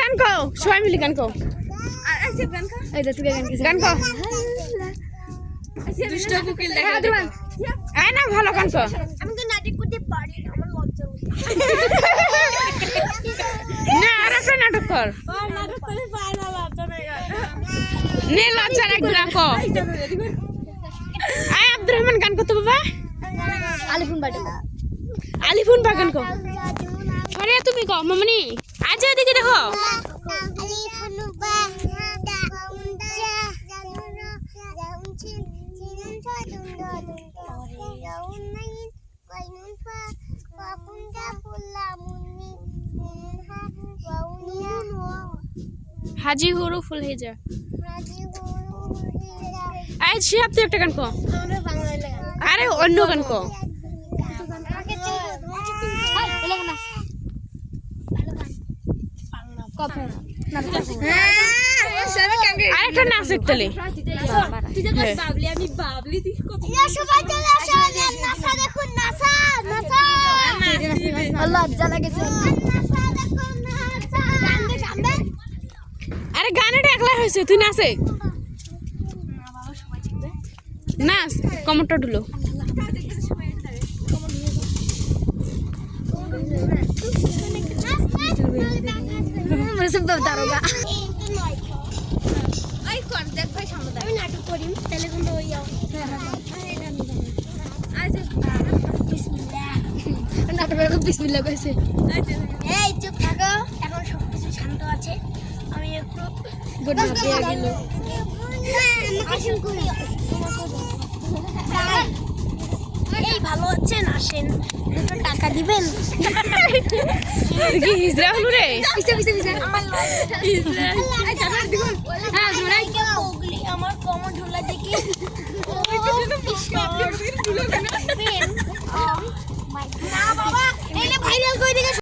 গান গাও সবাই মিলে গান গাও এই যে তুই গান গাও দুষ্ট কোকিল দেখা আয় না ভালো গান গাও আমি তো নাটক করতে পারি না আমার লজ্জা না আর একটা নাটক কর নাটক করে পায় না লজ্জা নেই নে লজ্জা রাখবি না কো আয় আব্দুর রহমান গান করতে বাবা আলিফুন বাগান কো আরে তুমি কও মামনি আজ এদিকে দেখো হাজি হুরু ফুল হেজা আয় শিহাব তুই একটা গান কো আরে অন্য গান কো আরেকটা নাচ একটালে আরে গানটা একলা হয়েছে তুই নাচে নাচ কমরটা ঢুলো নাটক করি তাহলে কিন্তু ওই বিসমিল্লাহ কইছে এই চুপ থাকো এখন সবকিছু শান্ত আছে আমি একটু গুড নাইট দিয়ে গেল আসুন করি এই ভালো আছেন আসেন দুটো টাকা দিবেন কি হিজরা হলো রে আমার হিজরা হ্যাঁ জোড়াই কে পগলি আমার কোমর ঢোলা দেখি